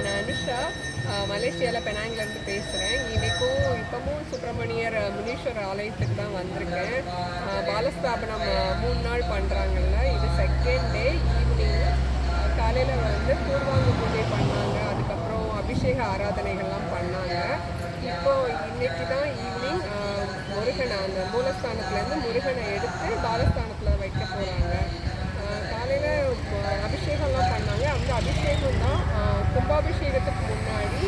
நான் அனுஷா, மலேசியாவில் பெனாங்லேருந்து பேசுகிறேன். இப்போவும் சுப்பிரமணியர் முனீஸ்வரர் ஆலயத்துக்கு தான் வந்திருக்கேன். பாலஸ்தாபனம் 3 நாள் பண்ணுறாங்கல்ல, இது செகண்ட் டே. ஈவினிங் காலையில் பூர்வாங்க பூஜை பண்ணாங்க, அதுக்கப்புறம் அபிஷேக ஆராதனைகள்லாம் பண்ணாங்க. இன்னைக்கு தான் ஈவினிங் முருகனை அந்த மூலஸ்தானத்துலேருந்து முருகனை எடுத்து பாலஸ்தானத்தில் வைக்க போகிறாங்க. காலையில் அபிஷேகம்லாம் பண்ணாங்க. அந்த அபிஷேகம் தான் கும்பாபிஷேகத்துக்கு முன்னாடி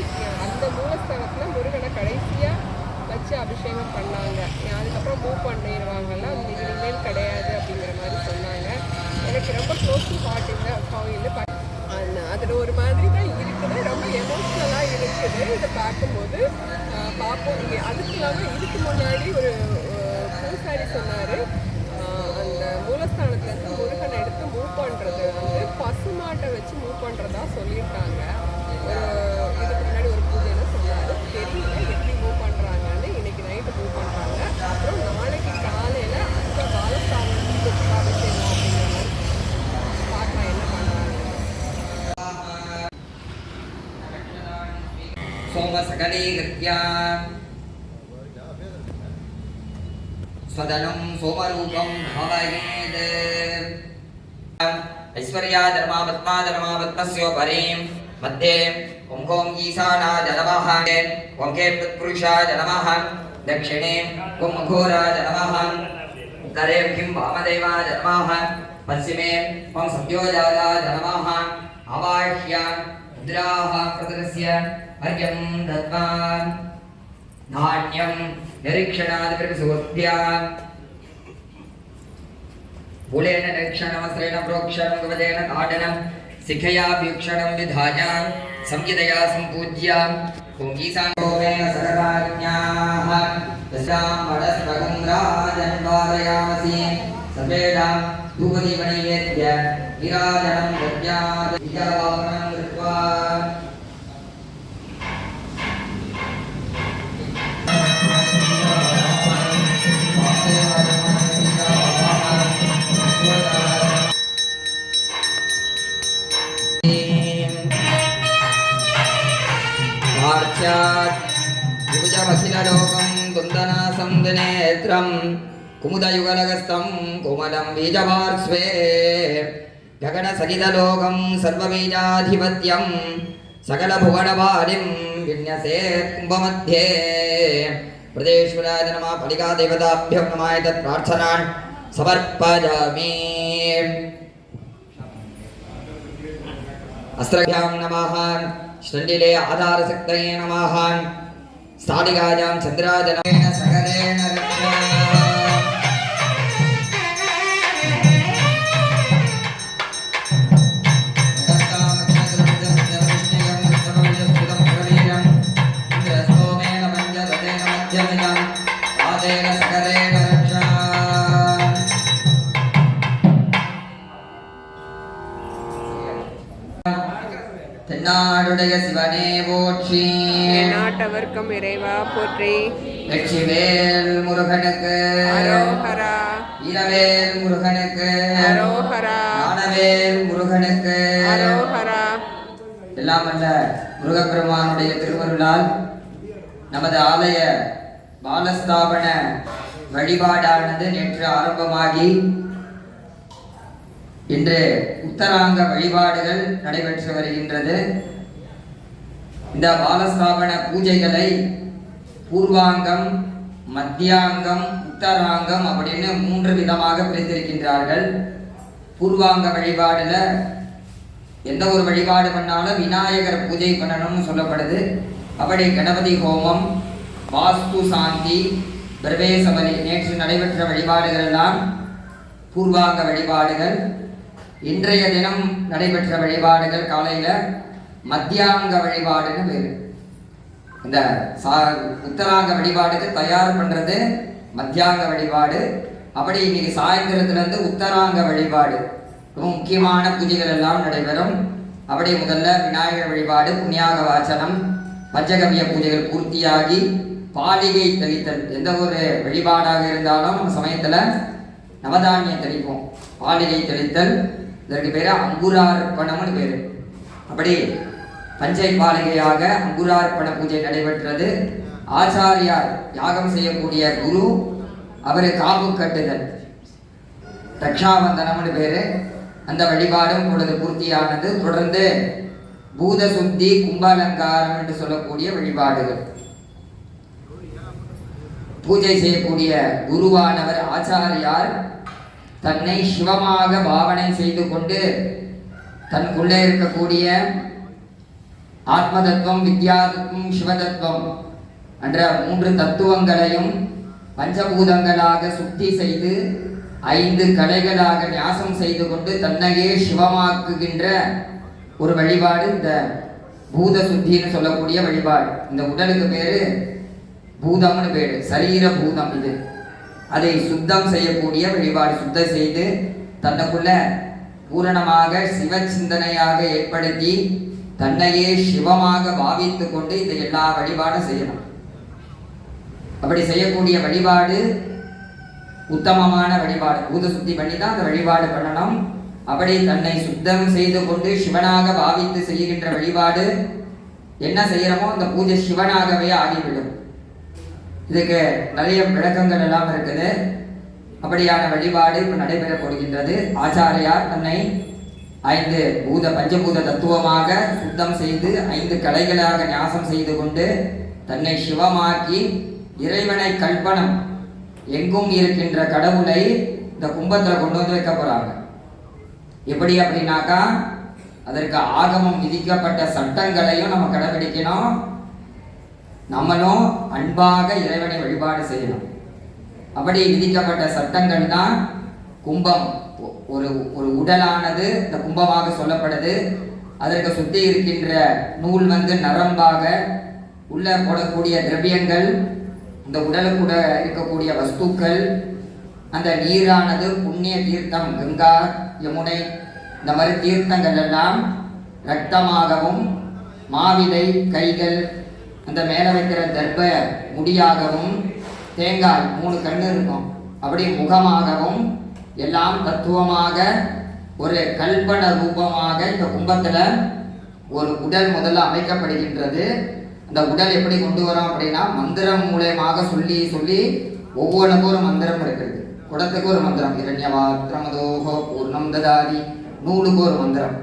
அந்த மூலஸ்தானத்தில் முருகனை கடைசியாக வச்சு அபிஷேகம் பண்ணாங்க. அதுக்கப்புறம் மூவ் பண்ணிடுவாங்கல்ல, அந்த இனிமேல் கிடையாது அப்படிங்கிற மாதிரி சொன்னாங்க. எனக்கு ரொம்ப க்ளோஸ் டு ஹார்ட் இந்த கோயில். அதில் ஒரு மாதிரி தான் இருக்குது, ரொம்ப எமோஷ்னலாக இருக்குது. இதை பார்க்கும்போது பார்ப்போம். அதுக்கு இல்லாமல் இதுக்கு முன்னாடி ஒரு பூசாரி சொன்னார், அந்த மூலஸ்தானத்துலேருந்து முருகனை எடுத்து மூவ் பண்ணுறது பசுமாட்டை வச்சு மூவ் பண்ணுறதா சொல்லியிருக்காங்க. இதுக்கு முன்னாடி ஒரு பூஜையில் சொன்னார். தெரியல எப்படி மூவ் பண்ணுறாங்கன்னு. இன்னைக்கு நைட்டு மூவ் பண்ணுறாங்க. அப்புறம் நாளைக்கு காலையில் அந்த பாலஸ்தானத்துக்கு அபிஷேகம் அப்படிங்கிற மாதிரி பார்க்கலாம் என்ன பண்ணுறாங்க. स्वदनं सोमरूपं भावयेत् ऐश्वर्या धर्मा पद्मास्योपरीं मध्ये ओं ओं ईशानाय नमः, ओं के तत्पुरुषाय नमः, दक्षिणे ओं घोराय नमः, उत्तरे किं वामदेवाय नमः, पश्चिमे ओं सत्योजाताय नमः। आवाह्य मुद्राः प्रदर्श्य अर्घ्यं दत्त्वा धान्यं निरीक्षणादिप्रसोद्या मूलेन निरीक्षणमस्त्रेण प्रोक्षणं गवदेन ताडनं शिखयाभीक्षणं विधाय संहितया सम्पूज्य ॐ ईशानोमेन सर्वज्ञाः तस्यां वडस्पगं राजन्वादयामसि सर्वेषां धूपदीपनैवेद्य विराजनं दद्यात् विजयवाहनं कृत्वा भुजमखिलोकं कुन्दनासं दिनेत्रं कुमुदयुगलगस्तं कोमलं बीजपार्श्वे गगनसहितलोकं सर्वबीजाधिपत्यं सकलभुवनपालिं विन्यसेत् कुम्भमध्ये प्रदेश्वराय नमः। फलिकादेवताभ्यो नमः। एतत् प्रार्थनान् समर्पयामि। अस्त्रभ्यां नमः। श्रण्डिले आधारशक्तये नमः। स्थालिकायां चन्द्राजनेन सकलेन रक्षा தென்னாடுடைய சிவனே போற்றி, நாட்டவர்க்கும் இறைவா போற்றி. வெற்றிவேல் முருகனுக்கு அரோகரா, இரவேல் முருகனுக்கு அரோகரா, ஞானவேல் முருகனுக்கு அரோகரா. எல்லாம் அல்ல முருகப்பெருமானுடைய திருவருளால் நமது ஆலய பாலஸ்தாபன வழிபாடானது நேற்று ஆரம்பமாகி இன்று உத்தராங்க வழிபாடுகள் நடைபெற்று வருகின்றது. இந்த பாலஸ்தாபன பூஜைகளை பூர்வாங்கம், மத்தியாங்கம், உத்தராங்கம் அப்படின்னு 3 விதமாக பிரித்திருக்கின்றார்கள். பூர்வாங்க வழிபாடுல எந்த ஒரு வழிபாடு பண்ணாலும் விநாயகர் பூஜை பண்ணணும்னு சொல்லப்படுது. அப்படி கணபதி ஹோமம், வாஸ்து சாந்தி, பிரவேசபலி நேற்று நடைபெற்ற வழிபாடுகள் எல்லாம் பூர்வாங்க வழிபாடுகள். இன்றைய தினம் நடைபெற்ற வழிபாடுகள் காலையில மத்தியாங்க வழிபாடுன்னு பேரு. இந்த உத்தராங்க வழிபாடுக்கு தயார் பண்றது மத்தியாங்க வழிபாடு. அப்படி இன்னைக்கு சாயந்தரத்துல இருந்து உத்தராங்க வழிபாடு ரொம்ப முக்கியமான பூஜைகள் எல்லாம் நடைபெறும். அப்படி முதல்ல விநாயகர் வழிபாடு, புண்ணியாக வாசனம், பஞ்சகவிய பூஜைகள் பூர்த்தியாகி பாலிகை தெளித்தல். எந்த ஒரு வழிபாடாக இருந்தாலும் நம்ம சமயத்துல நவதானியம் தெளிப்போம். பாலிகை தெளித்தல், இதற்கு பேரு அங்குரார்ப்பணம்னு பேரு. அப்படி பஞ்சை பாலிகையாக அங்குரார்ப்பண பூஜை நடைபெற்றது. ஆச்சாரியார் யாகம் செய்யக்கூடிய குரு அவரு காப்பு கட்டுதல் ரக்ஷாபந்தனம்னு பேரு. அந்த வழிபாடும் பொழுது பூர்த்தியானது. தொடர்ந்து பூத சுத்தி கும்பாலங்காரம் என்று சொல்லக்கூடிய வழிபாடுகள். பூஜை செய்யக்கூடிய குருவானவர் ஆச்சாரியார் தன்னை சிவமாக பாவனை செய்து கொண்டு தனக்குள்ளே இருக்கக்கூடிய ஆத்ம தத்துவம், வித்யா தத்துவம், சிவதத்துவம் என்ற 3 தத்துவங்களையும் பஞ்சபூதங்களாக சுத்தி செய்து 5 கலைகளாக ஞாசம் செய்து கொண்டு தன்னையே சிவமாக்குகின்ற ஒரு வழிபாடு இந்த பூத சுத்தின்னு சொல்லக்கூடிய வழிபாடு. இந்த உடலுக்கு பேரு பூதம்னு பேரு, சரீர பூதம். இது அதை சுத்தம் செய்யக்கூடிய வழிபாடு. சுத்தம் செய்து தன்னுக்குள்ள பூரணமாக சிவ சிந்தனையாக ஏற்படுத்தி தன்னையே சிவமாக பாவித்து கொண்டு இந்த எல்லா வழிபாடும் செய்யணும். அப்படி செய்யக்கூடிய வழிபாடு உத்தமமான வழிபாடு. பூத சுத்தி பண்ணி தான் அந்த வழிபாடு பண்ணணும். அப்படி தன்னை சுத்தம் செய்து கொண்டு சிவனாக பாவித்து செய்கின்ற வழிபாடு என்ன செய்யறோமோ அந்த பூஜை சிவனாகவே ஆகிவிடும். இதுக்கு நிறைய விளக்கங்கள் எல்லாம் இருக்குது. அப்படியான வழிபாடு இப்ப நடைபெற போகின்றது. ஆச்சாரியார் தன்னை 5 பஞ்சபூத தத்துவமாக சுத்தம் செய்து 5 கலைகளாக ஞாசம் செய்து கொண்டு தன்னை சிவமாக்கி இறைவனை கல்பனம் எங்கும் இருக்கின்ற கடவுளை இந்த கும்பத்துல கொண்டு வந்து வைக்க போறாங்க. எப்படி அப்படின்னாக்கா அதற்கு ஆகமம் விதிக்கப்பட்ட சட்டங்களையும் நம்ம கடைபிடிக்கணும். நம்மளும் அன்பாக இறைவனை வழிபாடு செய்யணும். அப்படி விதிக்கப்பட்ட சட்டங்கள் தான் கும்பம். ஒரு ஒரு உடலானது இந்த கும்பமாக சொல்லப்படுது. அதற்கு சுத்தி இருக்கின்ற நூல் நரம்பாக, உள்ள போடக்கூடிய திரவியங்கள், இந்த உடலுக்குள்ள இருக்கக்கூடிய வஸ்துக்கள், அந்த நீரானது புண்ணிய தீர்த்தம், கங்கா, யமுனை, இந்த மாதிரி தீர்த்தங்கள் எல்லாம் இரத்தமாகவும், மாவிலை கைகள், அந்த மேலே வைக்கிற தர்ப்ப முடியாகவும், தேங்காய் 3 கண்ணு இருக்கும் அப்படி முகமாகவும், எல்லாம் தத்துவமாக ஒரு கல்பன ரூபமாக இந்த கும்பத்துல ஒரு உடல் முதல்ல அமைக்கப்படுகின்றது. அந்த உடல் எப்படி கொண்டு வரோம் அப்படின்னா மந்திரம் மூலயமாக சொல்லி சொல்லி ஒவ்வொன்றுக்கும் ஒரு மந்திரம் இருக்குது. குடத்துக்கு ஒரு மந்திரம், இரண்யவாத்ரமதோகோ பூர்ணம் ததாதி, நூலுக்கு ஒரு மந்திரம்,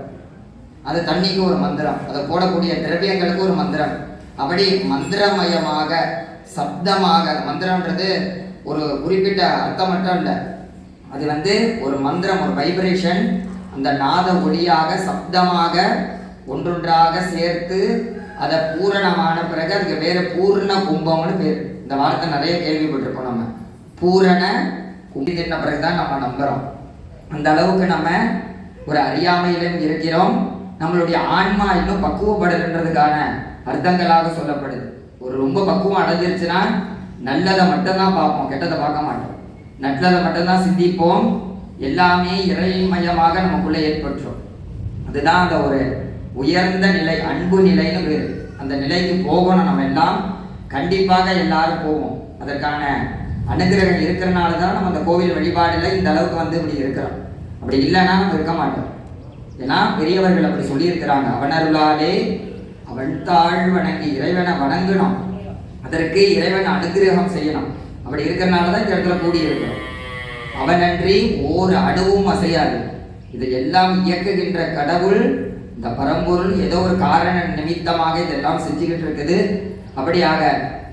அது தண்ணிக்கு ஒரு மந்திரம், அதை போடக்கூடிய திரவியங்களுக்கு ஒரு மந்திரம். அப்படி மந்திரமயமாக சப்தமாக, மந்திரம்ன்றது ஒரு குறிப்பிட்ட அர்த்தம் மட்டும் இல்லை, அது ஒரு மந்திரம், ஒரு வைப்ரேஷன், அந்த நாத ஒளியாக சப்தமாக ஒன்றொன்றாக சேர்த்து அதை பூரணமான பிறகு அதுக்கு வேற பூர்ண கும்பம்னு பேர். இந்த வார்த்தை நிறைய கேள்விப்பட்டிருக்கோம். நம்ம பூரண கும்பி தின்ன பிறகுதான் நம்ம நம்புறோம். அந்த அளவுக்கு நம்ம ஒரு அறியாமையிலும் இருக்கிறோம். நம்மளுடைய ஆன்மா இன்னும் பக்குவப்படலன்றதுக்கான அர்த்தங்களாக சொல்லப்படுது. ஒரு ரொம்ப பக்குவம் அடைஞ்சிருச்சுன்னா நல்லதை மட்டும்தான் பார்ப்போம், கெட்டதை பார்க்க மாட்டோம். நல்லதை மட்டும்தான் சிந்திப்போம். எல்லாமே இறைமயமாக நமக்குள்ள ஏற்பட்டுரும். அதுதான் அந்த ஒரு உயர்ந்த நிலை, அன்பு நிலைன்னு பேரு. அந்த நிலைக்கு போகணும். நம்ம எல்லாம் கண்டிப்பாக எல்லாரும் போவோம். அதற்கான அனுகிரகம் இருக்கிறனால தான் நம்ம அந்த கோவில் வழிபாடுல இந்த அளவுக்கு இப்படி இருக்கிறோம். அப்படி இல்லைன்னா நம்ம இருக்க மாட்டோம். ஏன்னா பெரியவர்கள் அப்படி சொல்லியிருக்கிறாங்க, அவனருளாலே அவன் தாழ் வணங்கி, இறைவனை வணங்கணும், அதற்கு இறைவன் அனுகிரகம் செய்யணும். அப்படி இருக்கிறனால தான் இந்த இடத்துல கூடி இருக்கிறோம். அவனன்றி ஓர் அணுவும் அசையாது. இது எல்லாம் இயக்குகின்ற கடவுள், இந்த பரம்பொருள் ஏதோ ஒரு காரண நிமித்தமாக இதெல்லாம் செஞ்சுக்கிட்டு இருக்குது. அப்படியாக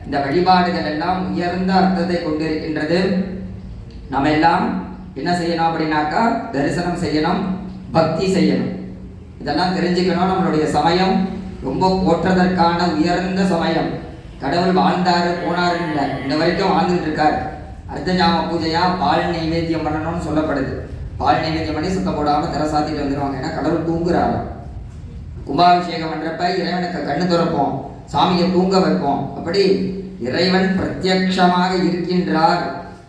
இந்த வழிபாடுகள் எல்லாம் உயர்ந்த அர்த்தத்தை கொண்டிருக்கின்றது. நம்ம எல்லாம் என்ன செய்யணும் அப்படின்னாக்கா தரிசனம் செய்யணும், பக்தி செய்யணும், இதெல்லாம் தெரிஞ்சுக்கணும். நம்மளுடைய சமயம் ரொம்ப போற்றதற்கான உயர்ந்த சமயம். கடவுள் வாழ்ந்தாரு போனாருன்னு இல்லை, இந்த வரைக்கும் வாழ்ந்துட்டு இருக்காரு. அர்த்தஞாம பூஜையா பால் நைவேத்தியம் பண்ணணும்னு சொல்லப்படுது. பால் நைவேத்தியம் பண்ணி சுத்தம் போடாமல் தர சாத்திட்டு வந்துடுவாங்க. ஏன்னா கடவுள் தூங்குறாரு. கும்பாபிஷேகம் பண்றப்ப இறைவனுக்கு கண்ணு திறப்போம், சாமியை தூங்க வைப்போம். அப்படி இறைவன் பிரத்யட்சமாக இருக்கின்றார்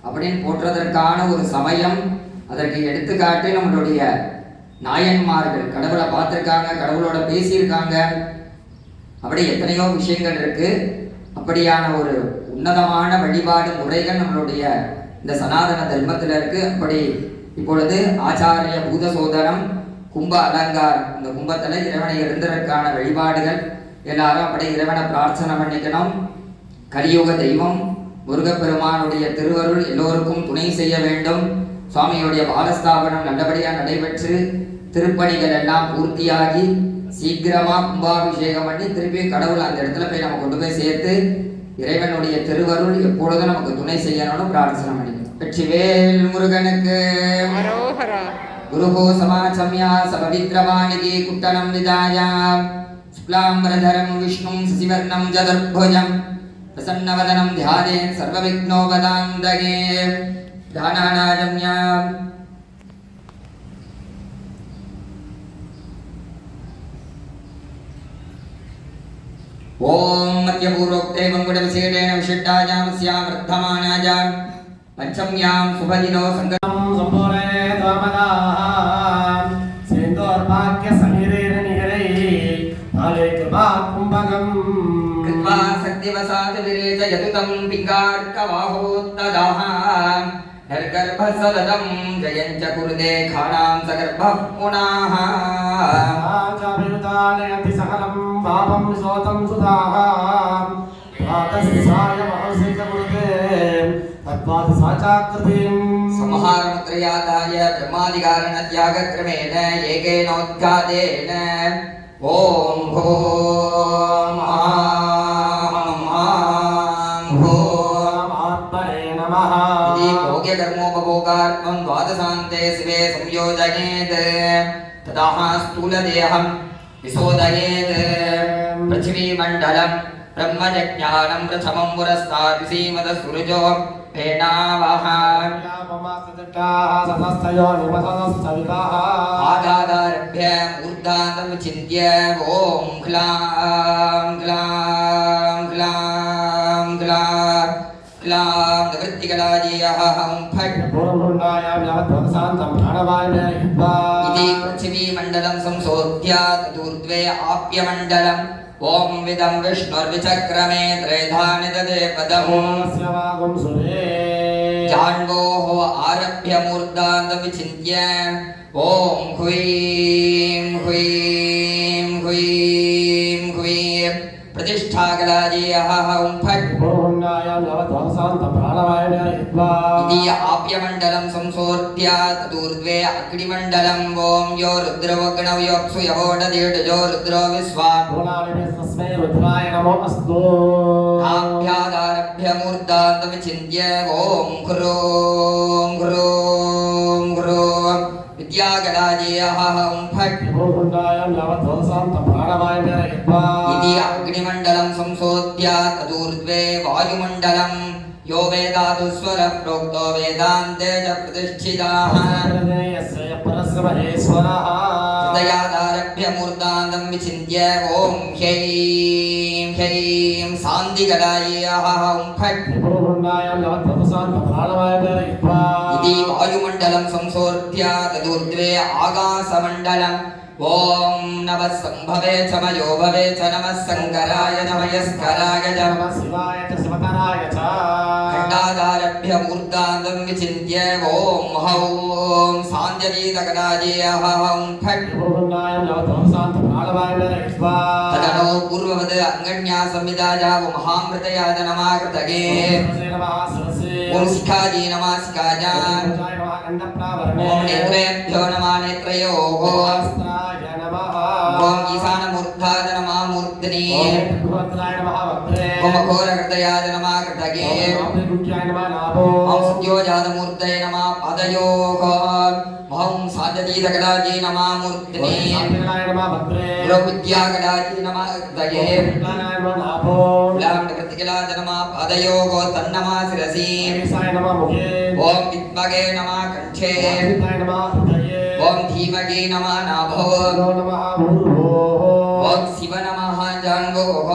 அப்படின்னு போற்றதற்கான ஒரு சமயம். அதற்கு எடுத்துக்காட்டு நம்மளுடைய நாயன்மார்கள் கடவுளை பார்த்துருக்காங்க, கடவுளோட பேசியிருக்காங்க. அப்படி எத்தனையோ விஷயங்கள் இருக்கு. அப்படியான ஒரு உன்னதமான வழிபாடு முறைகள் நம்மளுடைய இந்த சனாதன தர்மத்தில் இருக்கு. அப்படி இப்பொழுது ஆச்சாரிய பூத சோதனம் கும்ப அலங்காரம். இந்த கும்பத்துல இறைவனை இருந்ததற்கான வழிபாடுகள் எல்லாரும் அப்படியே இறைவனை பிரார்த்தனை பண்ணிக்கணும். கலியுக தெய்வம் முருகப்பெருமானுடைய திருவருள் எல்லோருக்கும் துணை செய்ய வேண்டும். சுவாமியுடைய பாலஸ்தாபனம் நல்லபடியாக நடைபெற்று திருப்பணிகள் எல்லாம் பூர்த்தியாகி சீக்கிரமா கும்பாபிஷேகம் பண்ணி திருப்பி கடவுள் அந்த இடத்துல போய் நம்ம கொண்டு போய் சேர்த்து இறைவனுடைய திருவருள் எப்பொழுதும் நமக்கு துணை செய்யணும்னு பிரார்த்தனை பண்ணிக்கணும். வெற்றிவேல் முருகனுக்கு அரோஹரா. குருஹோ சமாச்சம்யா சபவித்ரவாணிகி குட்டனம் விதாயா சுக்லாம்பரதரம் விஷ்ணும் சசிவர்ணம் சதுர்புஜம் பிரசன்னவதனம் தியானேன் சர்வவிக்னோபதாந்தகே தானானாஜம்யா. ஓம் மத்யபூர்வோக்தே மங்குடவிசேடேன விசிஷ்டாஜாம் ஸ்யாம் வர்த்தமானாஜாம் பஞ்சம்யாம் சுபதினோ சங்கரம் சம்போரே தோமதாம் சேந்தோர்பாக்ய சமீரேன நிகரை நாளே கிருபா கும்பகம் கிருத்வா சக்திவசாத் விரேஜ யதுதம் பிங்கார்க்கவாஹோத்ததாஹ நர்கர்பசததம் ஜயஞ்ச குருதே காணாம் சகர்பः புனாஹ ஆஜாபிருதானயதி சகலம் பாபம் சோதம் சுதாஹ வாதஸ்யாய மஹசிக குருதே தத்வாதி சாச்சாக்ருதிம் சம்ஹாரமுத்ரயாதாய பிரம்மாதிகாரண தியாகக்ரமேண ஏகேனோத்காதேன ஓம் ஹோம் ஆம் ஆம் ஹோம் ஆத்மனே நமः इति भोग्यकर्मोपभोगार्थं द्वादशान्ते शिवे संयोजयेत् ततः स्थूलदेहं विशोधयेत् पृथिवीमण्डलं ब्रह्मजज्ञानं प्रथमं पुरस्तात् श्रीमदसुरुजो फेनावः आदादारभ्य ऊर्ध्वान्तं विचिन्त्य ॐ ह्लां ह्लां ह्लां ह्लां ह्लां निवृत्तिकलाजीयः फट् इति पृथिवीमण्डलं संशोध्य तदूर्ध्वे आप्यमण्डलम् ॐ विदं विष्णुर्विचक्रमे त्रेधा निददे पदम् जान्वोः आरभ्य मूर्धान्तं विचिन्त्य ॐ ह्वीं ह्वीं ह्वीं ह्वीं प्रतिष्ठाकलाजीयः फट् इति आप्यमण्डलं संशोध्य तदूर्ध्वे अग्निमण्डलम् ॐ यो रुद्रवग्नौ योऽप्सु यवोडदीडजो रुद्रो विश्वान् आभ्यादारभ्य मूर्धान्तं विचिन्त्य ॐ ह्रूं ह्रूं ह्रूं विद्याकलाजीयः फट् इति अग्निमण्डलं संशोध्य तदूर्ध्वे वायुमण्डलं यो वेदादु स्वरः प्रोक्तो वेदान्ते च प्रतिष्ठिताः हृदयादारभ्य मूर्धान्तं विचिन्त्य ॐ ह्यैं ह्यैं शान्तिकलाजीयः फट् इति वायुमण्डलं संशोध्य तदूर्ध्वे आकाशमण्डलम् ॐ नमः सम्भवे च मयो भवे च नमः शङ्कराय नमयस्कराय च खण्डादारभ्य मूर्धान्तं विचिन्त्य ॐ हौं सान्ध्यजीतकलाजीयः फट् तदनो पूर्ववद् अङ्गन्या संविदायाव महामृतयाद नमः कृतगे ॐ शिखाजी नमः शिखाजान् ॐ नेत्रेभ्यो नमः नेत्रयोः ॐ ईशानमूर्धाय नमः मूर्धनि ॐ अघोरकृतयाय नमः कृतगे ॐ सत्योजातमूर्तये नमः पादयोः ॐ साध्यजीतकलाजी नमः मूर्धनि विद्याकलाजी नमः कृतगे प्रतिकलाज नमः पादयोः तन्नमः शिरसि ॐ विद्मगे नमः कण्ठे ॐ धीमगे नमः नाभो ॐ शिव नमः जान्वोः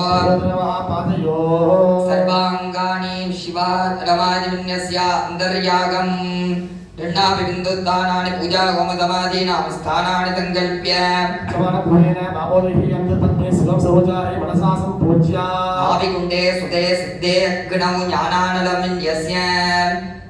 सर्वाङ्गानि शिवा रमादिन्यस्य अन्तर्यागम् दण्डाभिबिन्दुत्थानानि पूजा होमसमाधीनां स्थानानि सङ्कल्प्य आभिकुण्डे सुते सिद्धे अग्नौ ज्ञानानलमिन्यस्य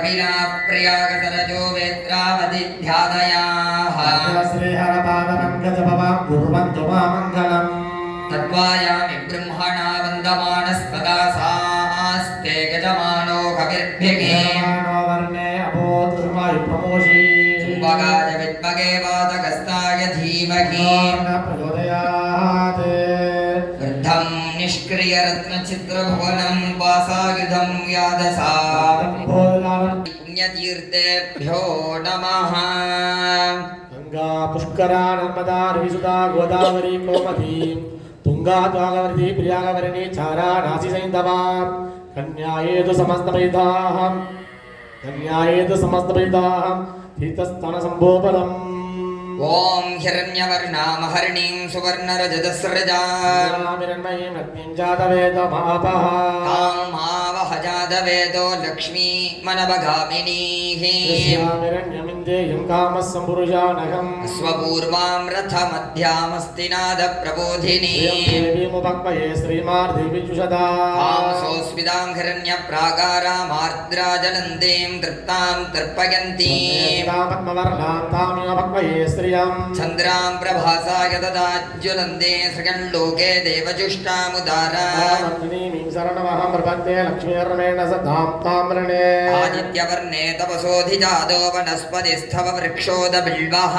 कपिला प्रयागसरजो वेत्रावति ध्यादयाः श्रीहरपादपङ्कजभवां कुर्वन्तु मामङ्गलम् तत्त्वायामि ब्रह्मणा वन्दमानस्पदा सास्ते गजमानो कविर्भ्यगे वर्णे अभूतुर्वायु प्रमोषी चुम्बकाय विद्महे वातकस्ताय धीमहि प्रचोदयात् वृद्धं निष्क्रियरत्नचित्रभुवनं वासायुधं यादसा पुण्यतीर्थेभ्यो नमः गंगा पुष्करा नर्मदा रविसुता गोदावरी गोमती तुंगा द्वागवर्ती प्रियागवर्णी चारा नासी सैंधवा कन्यायेतु समस्तपरिताः तीर्थस्थान संभोपलम् ॐ हिरण्यवर्णामहर्णीं सुवर्णरजतस्रजामिरण्मयीं रत्नीं जातवेदमापः तां मावह जातवेदो लक्ष्मी मनवगामिनीः हिरण्यमिन्देयं कामः सम्पुरुषानघम् स्वपूर्वां रथमध्यामस्तिनादप्रबोधिनी देवीमुपक्वये श्रीमार्देवीजुषदा सोऽस्मितां हिरण्यप्राकारामार्द्राजनन्दीं तृप्तां तर्पयन्तीं पद्मवर्णां तामिमुपक्वये श्रियं चन्द्रां प्रभासाय तदाज्वलन्दे सृगल्लोके देवजुष्टामुदारा नन्दिनीं शरणमहं प्रपद्ये लक्ष्मीर्मेण सदां ताम्रणे आदित्यवर्णे तपसोऽधिजातो वनस्पतिस्थव वृक्षोदबिल्वः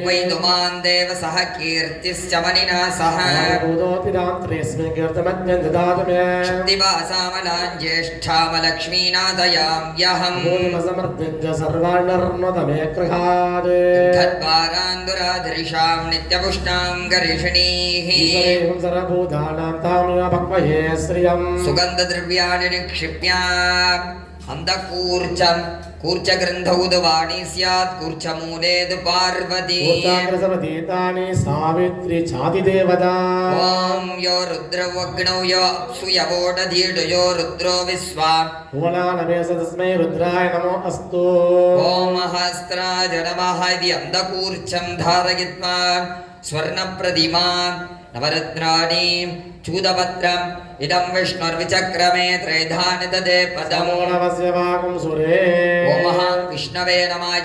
वैदुमान् देव सह कीर्तिश्च मनिना सह शक्तिवासामलां ज्येष्ठामलक्ष्मीनाथयाम्यहम् तद्वारान्दुराधरिषां नित्यपुष्टां गरिषणीः सुगन्धद्रव्याणि निक्षिप्य अन्धकूर्चं कूर्चग्रन्थौदवाणी स्यात् कूर्चमूलेदु पार्वती सावित्री छातिदेवता ॐ यो रुद्रवग्नौ यो अप्सु यवोडधीडु यो रुद्रो विश्वा तस्मै रुद्राय नमो अस्तु ॐ हस्त्राय नमः इति अन्धकूर्चं धारयित्वा स्वर्णप्रतिमा नवरत्नानि चूदपत्रम् इदं विष्णुर्विचक्रमे त्रेधानि ददे पदमो नमस्य वाकुं सुरे ॐ विष्णवे नमः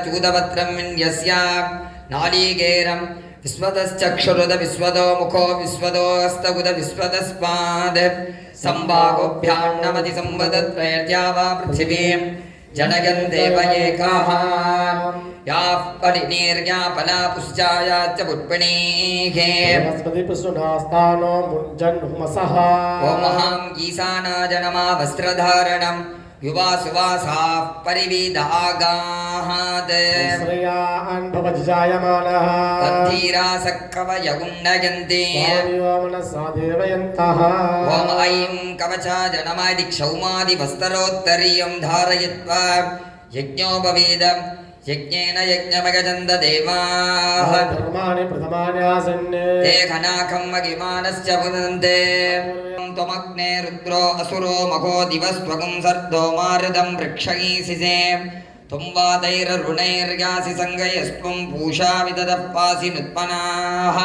चूदपत्रं विन्यस्य नालीकेरं विश्वतश्चक्षुरुद विश्वतो मुखो विश्वतो हस्तगुद विश्वतस्पाद संभागोभ्यां नमति संवदत्रयत्या वा पृथिवीं जनयन् देव एकाः याः परिनिर्यापना पुश्चायाच्च पुष्पिणीः वनस्पतिपुष्पनास्तानो मुञ्जन्हुमसः ॐ ईशानाय नमः वस्त्रधारणं युवा सुवासाः परिविदागात् श्रिया वान् भवति जायमानः तद्धीरासकवयगुण्डयन्ति वायो मनसा देवयन्तः ओम ऐं कवचाजनमादिक्षौमादिवस्तरोत्तरीयं धारयित्वा यज्ञोपवीद यज्ञेन यज्ञमगजन्त देवाः धर्माणि प्रथमानि आसन् ते घनाकं मगिमानश्च पुनन्ते त्वमग्ने रुद्रो असुरो मघो दिवस्त्वगुं सर्दो मारुदं वृक्षगीसिसे त्वं वातैररुणैर्यासि सङ्गयस्त्वं पूषा विदधः पासि नुत्पनाः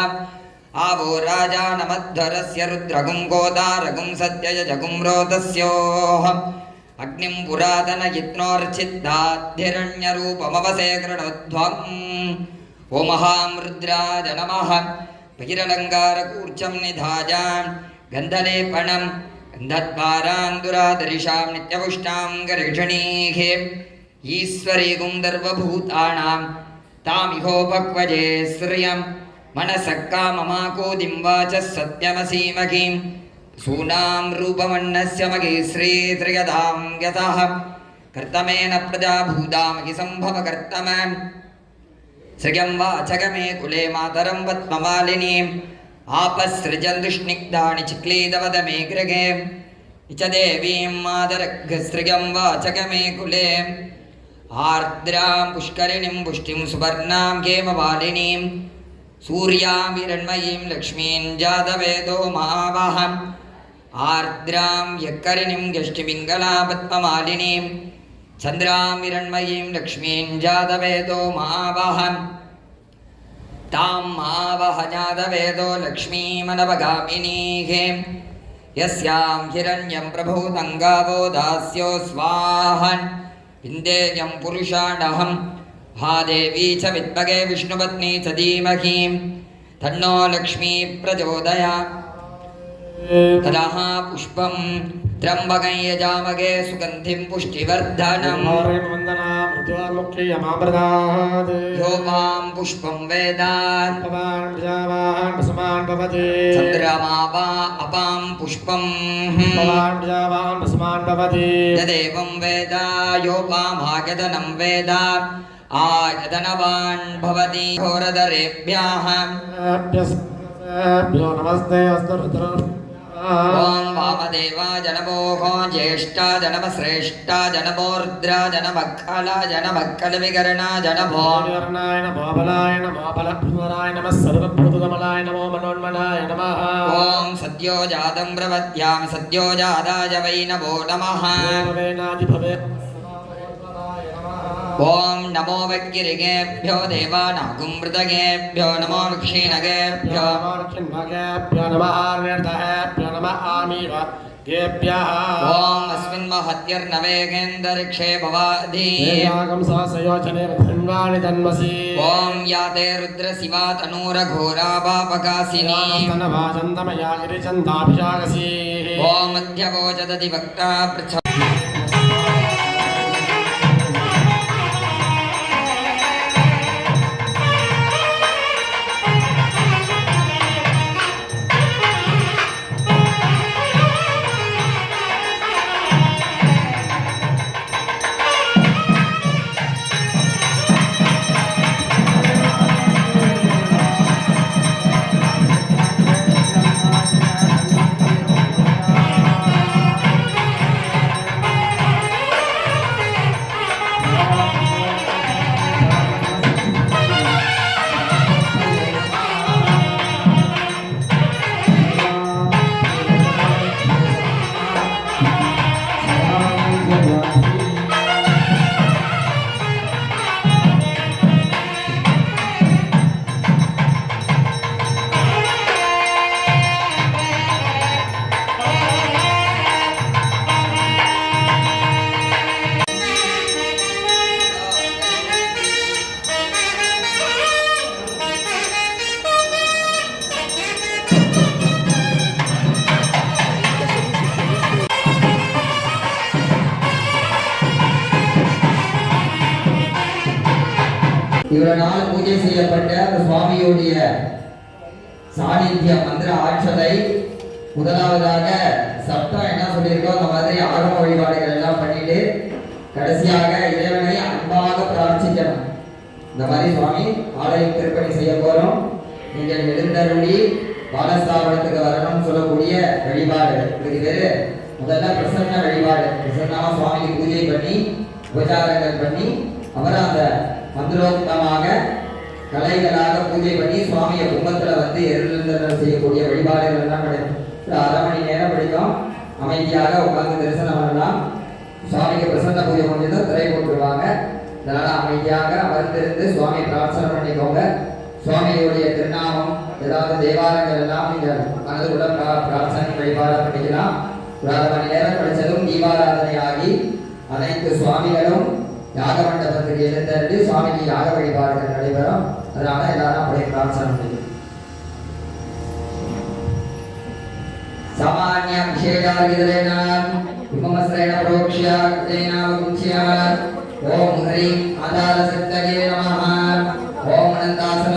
आवो राजानमध्वरस्य रुद्रगुं गोदारगुं सत्ययजगुं रोदस्योः अग्निं पुरातनयित्नोर्चित्ताद्धिरण्यरूपमवसे कृणोध्वम् ओमहां रुद्राज नमः भगिरलङ्कारकूर्चं निधाजां गन्धलेपनं गन्धद्वारान्दुरादरिशां नित्यपुष्टां गरीषणीः ईश्वरीगुं सर्वभूतानां तामिहोपक्वजे श्रियं मनसः काममाकोदिं वाचः सत्यमसीमकीं सूनां रूपमन्नस्य मगे श्रीत्रियदां यतः कर्तमेन प्रजाभूतामहि सम्भवकर्तम श्रियं वाचकमे कुले मातरं पद्ममालिनीम् आपसृजन् दुष्निग्धानि चिक्लीदवदमे गृहे इच देवीं मातरग्रश्रियं वाचकमे कुले आर्द्रां पुष्करिणीं पुष्टिं सुवर्णां हेममालिनीं सूर्यां हिरण्मयीं लक्ष्मीं जातवेदो महावहम् आर्द्रां यक्करिणीं यष्टिमिङ्गलां पद्ममालिनीं चन्द्रां हिरण्मयीं लक्ष्मीं जातवेदो महावहम् तां महावह जातवेदो लक्ष्मीमनवगामिनीः यस्यां हिरण्यं प्रभूतं गावो दास्यो स्वाहन् विन्देयं पुरुषाणहं महादेवी च विद्महे विष्णुपत्नी च धीमहि तन्नो लक्ष्मी प्रचोदयात् तदः पुष्पं त्र्यम्बकं यजामहे सुगन्धिं पुष्टिवर्धनम् यो मां पुष्पं वेद चन्द्रमा वा अपां पुष्पं यदेवं वेद यो मामायतनं वेद आयतनवान् भवति घोरधरेभ्यः नमस्ते अस्तु रुद्र ओम वामदेवा जनमोहो ज्येष्ठा जनमश्रेष्ठा जनमोर्द्रा जनमक्खला जनमक्खलविकरणा जनमो विकरणाय नमो बलाय नमो बलभ्रमराय नमः सर्वभूतकमलाय नमो मनोन्मनाय नमः ओम सद्यो जातं प्रवद्यामि सद्यो जाताय वै नमो नमः ओम नमो वैगिरिकेभ्यो देवानागुं मृतगेभ्यो नमो क्षीणगेभ्यो ओम अस्मिन् महत्यर्नवेगेन्दरिक्षे भवाधि ओम याते रुद्रशिवा तनूरघोरा पापकासिनी ओम मध्यवोचदति वक्ता पृच्छ இவ்வளவு நாள் பூஜை செய்யப்பட்ட அந்த சுவாமியுடைய சாநித்திய மந்திர ஆற்றலை முதலாவதாக சப்தம் என்ன சொல்லியிருக்கோம் அந்த மாதிரி ஆகம வழிபாடுகள் எல்லாம் பண்ணிட்டு கடைசியாக இறைவனை அன்பாக பிரார்த்திக்கணும். இந்த மாதிரி சுவாமி ஆலயம் திருப்பணி செய்ய போறோம். நீங்கள் எழுந்தருளி பாலஸ்தாபனத்துக்கு வரணும்னு சொல்லக்கூடிய வழிபாடு. இதுக்கு பேரு முதல்ல பிரசன்ன வழிபாடு. பிரசன்னமா சுவாமிக்கு பூஜை பண்ணி உபச்சாரங்கள் பண்ணி அப்புறம் அந்த மந்திரோக்தமாக கலைகளாக பூஜை பண்ணி சுவாமியை கும்பத்துல வந்து எழுந்தருள் செய்யக்கூடிய வழிபாடுகள் எல்லாம் கிடைக்கும். ஒரு 1/2 மணி நேரம் படிக்கும். அமைதியாக உட்கார்ந்து தரிசனம் பண்ணலாம். சுவாமிக்கு பிரசன்ன பூஜை முடிஞ்சதும் திரை போட்டுருவாங்க. அதனால அமைதியாக அமர்ந்திருந்து சுவாமி பிரார்த்தனை பண்ணிக்கோங்க. சுவாமியுடைய திருநாமம் ஏதாவது தேவாலயங்கள் எல்லாம் நீங்கள் மனதுள்ள பிரார்த்தனை வழிபாடு பண்ணிக்கலாம். ஒரு 1/2 மணி நேரம் படித்ததும் தீபாராதனை ஆகி அனைத்து சுவாமிகளும் யாக மண்டபத்துக்கு எழுந்தருளி சுவாமிக்கு யாக வழிபாடுகள் நடைபெறும். அதனால எல்லாரும் அப்படியே பிரார்த்தனை பண்ணிக்கலாம். सामान्यं विशेषार्गितरेणां विममस्रेण प्रोक्ष्य कृतेन विमुच्य ओम हरि आधारसक्तये नमः ओम अनन्तासन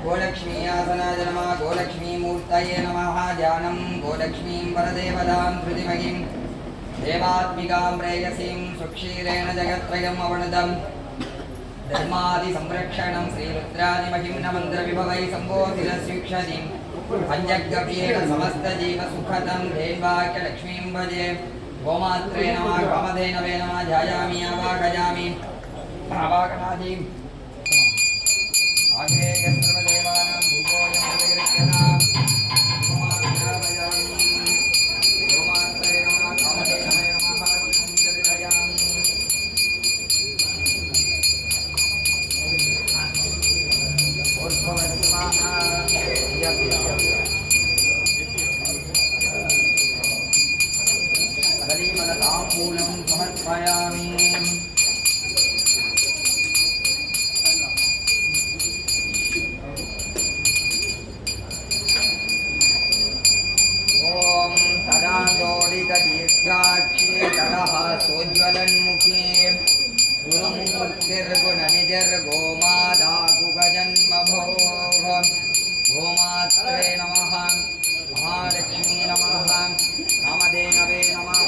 गोलक्ष्मीयासनाय नमः गोलक्ष्मीमूर्तये नमः ध्यानं गोलक्ष्मीं वरदेवतां धृतिमहिं देवात्मिकां प्रेयसीं सुक्षीरेण जगत्त्रयम् अवनुदम् धर्मादिसंरक्षणं श्रीरुद्रादिमहिं न मन्त्रविभवै सम्बोधिरस्वीक्षणीं पञ्चगव्येन समस्तजीवसुखदं देवाख्यलक्ष्मीं भजे गोमात्रे नमः कामधेनवे नमः ध्यायामि आवाहयामि आवाहनादीम् आग्नेय सर्वदेवानां भूगोलं प्रतिगृह्यताम् गोमात्रे नमः कामधेनवे नमः ध्यायामि कदलीफलताम्बूलं समर्पयामि ॐ तदाङ्गोडितदीर्घाक्षीकरः सोज्ज्वलन्मुखे गुरुमूर्तिर्गुणनिधिर्गोमादाकुगजन्मभोः गोमात्रे नमः महालक्ष्मी नमः कामधेनवे नमः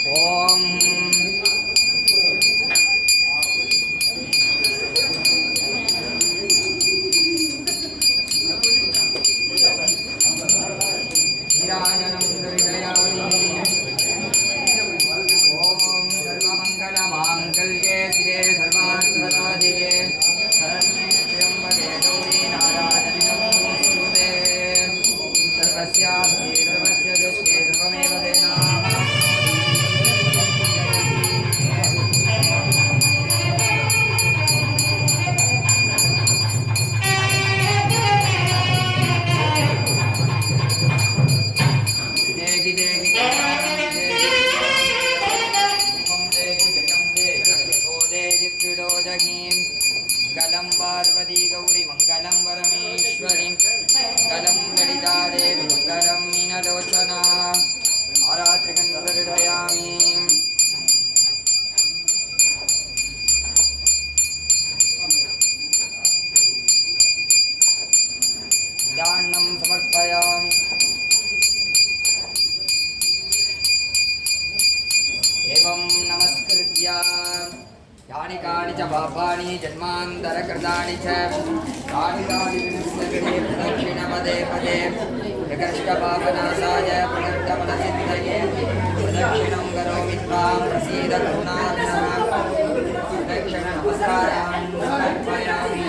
ओम नीराजनं दर्शयामि ओम सर्वमङ्गलमाङ्गल्ये शिवे सर्वार्थसाधिके शरण्ये त्र्यम्बके गौरी नारायणि नमोऽस्तुते सर्वस्यार्थे सर्वस्य दुष्टे सर्वमेव तेनाः मंगलम पार्वती गौरी मंगलम परमेश्वरी मंगलम ललिता देवी मंगलम मीनलोचना आरात्रिकन्दर्शयामि दानं समर्पयामि एवं नमस्कृत्य यानि कानि च पापानि जन्मान्तरकृतानि च तानि तानि विनिर्मुक्ते प्रदक्षिणपदे पदे प्रकृष्टपापनाशाय प्रकृष्टफलसिद्धये प्रदक्षिणं करोमि त्वां प्रसीद करुणाकरः प्रदक्षिणनमस्कारान् समर्पयामि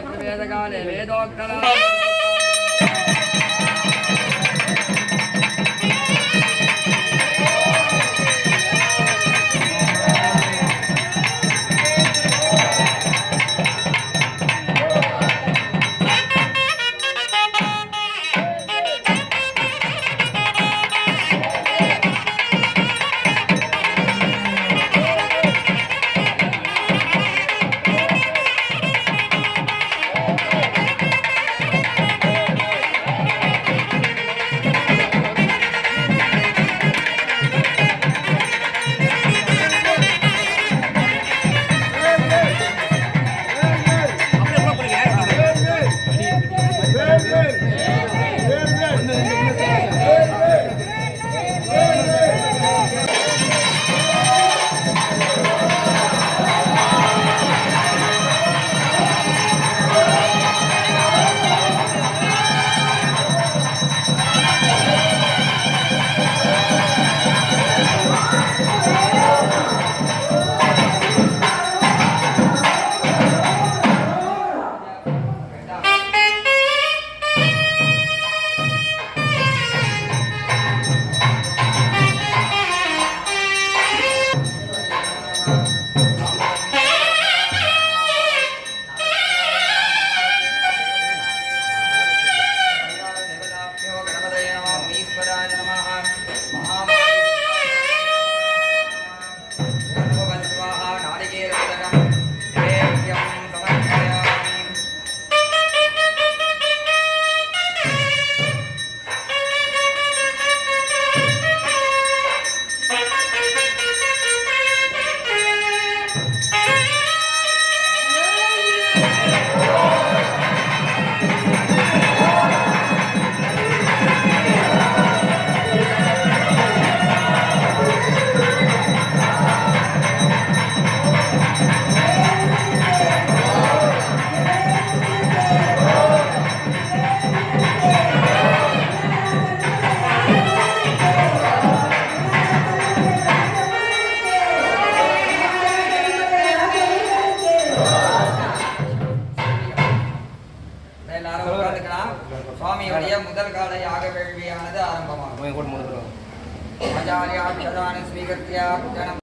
प्रवेशकाले वेदोक्तला சுவாமியுடைய முதல் கால யாக வேள்வியானது ஆரம்பமாகும். ஆச்சாரியாட்சதானி ஸ்வீகர்த்திய ஜனம்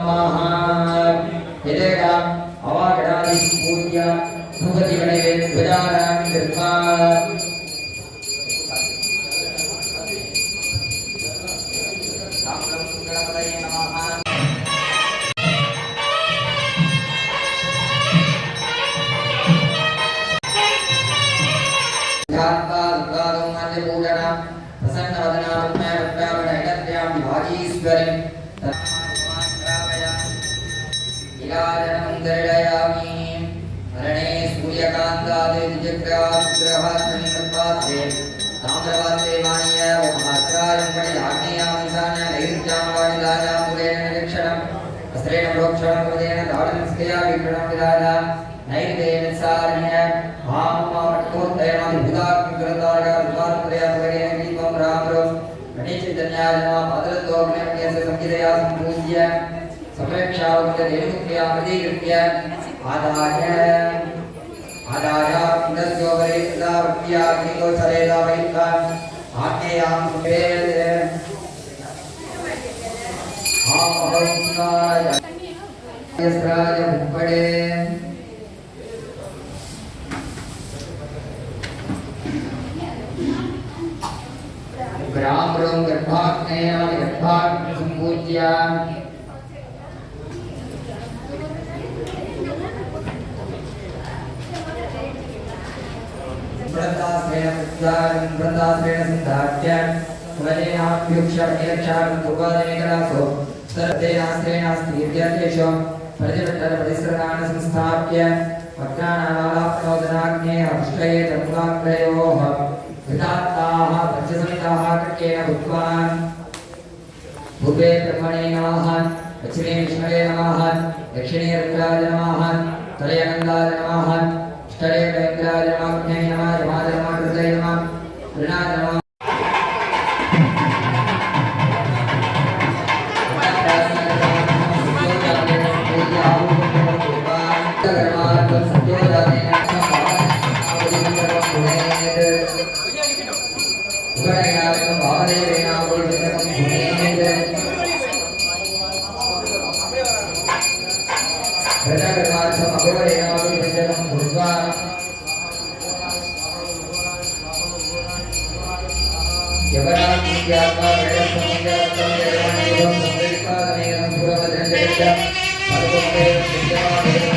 அவாகடாதி பூஜ்ய சுகதிகளை விதாராணி கிருபா நாமம் கணபதயே நமஹ. ब्राह्मणं गर्भाग्नेय गर्भाग्नि संपूज्य वृंदाश्रेण संधाट्य वनेनाभ्युक्षेक्षां पूर्वादनेकलासो सर्वेनाश्रेण स्थिर्यतेषु प्रतिष्ठरपरिसरणान् संस्थाप्य वक्राणालाप्नोदनाग्ने अष्टये तत्त्वाग्रयोः विधाताः पञ्चसमिताः कट्येन भूत्वान् भूपे ब्रह्मणे नमः दक्षिणे विष्णवे नमः दक्षिणे रुद्राय नमः तले अनन्दाय नमः अष्टये वैद्याय नमः पुण्ये नमः यमाय नमः कृतये नमः ऋणाय नमः सत्योजाते उपनयनार्थं वामदेवेनावोदकं भूमेन्द्रं प्रजाकर्मार्थम् अघोरेणावोदकं भूत्वा यवनात्मज्ञात्वा वेदसमुद्रं देवानेवं संवेदिकादनेनं पुरवदनजगत्या सर्वोपरि विद्यमानेन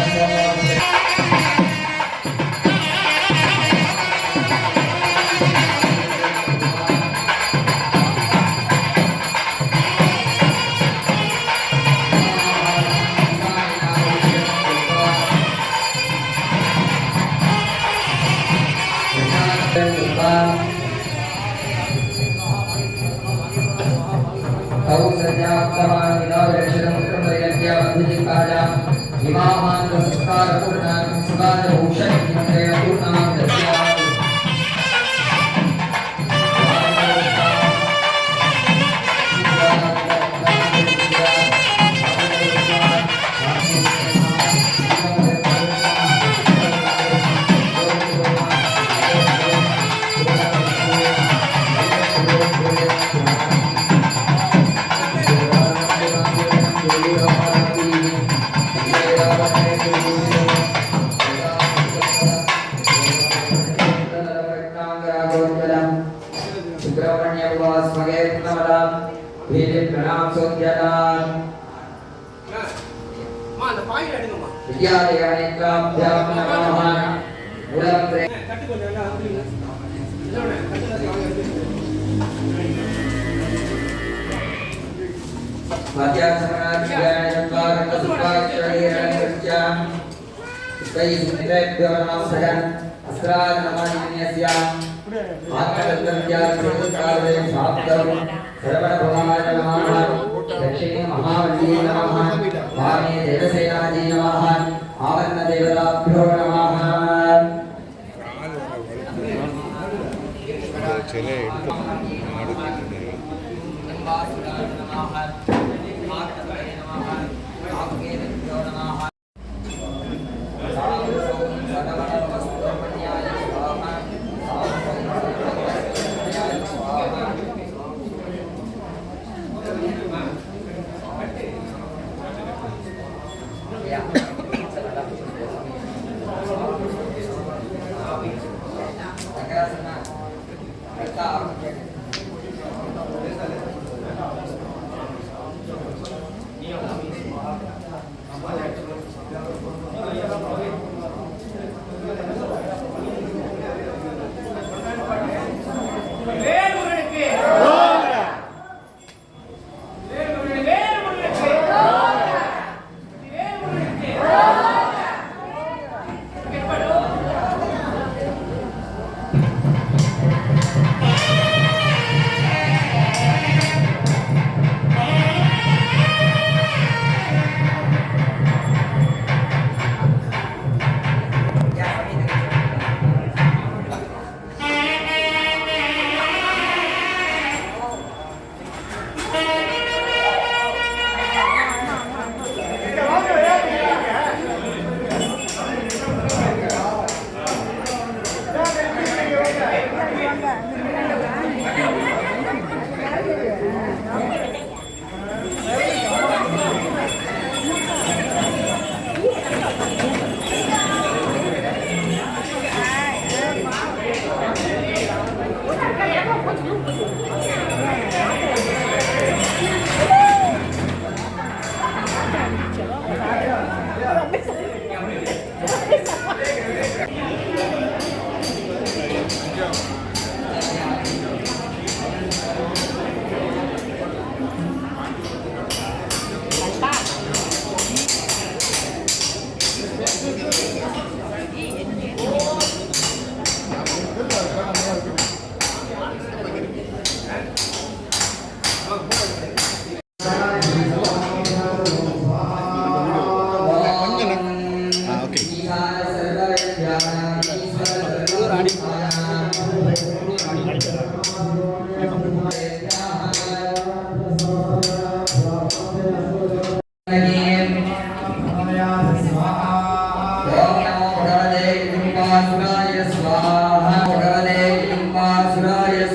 दक्षिणे महावल्ली नमः वामे देवसेनाजी नमः आवर्ण देवताभ्यो नमः चले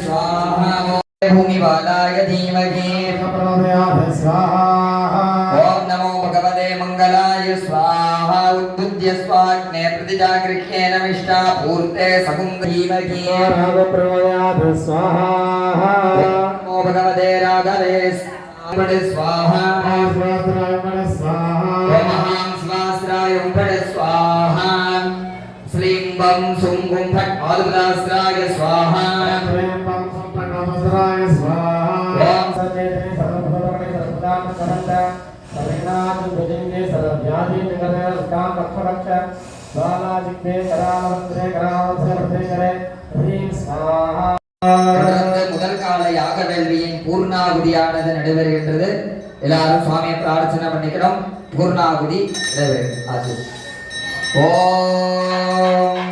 स्वाहा जागृह्येन मिष्टा पूर्ते सकुंगीमकी रागप्रवयात् स्वाहा नमो भगवते राघवे स्वाहा स्वाहा स्वास्राय स्वाहा श्रीं बं सुं गुं फट् पादुलास्राय स्वाहा ओम தொடர்ந்து முதல் கால யாக வேள்வியின் பூர்ணாகுதியானது நடைபெறுகின்றது. எல்லாரும் சுவாமியை பிரார்த்தனை பண்ணிக்கிறோம். பூர்ணாகுதி நடைபெறுகிறது. ஓம்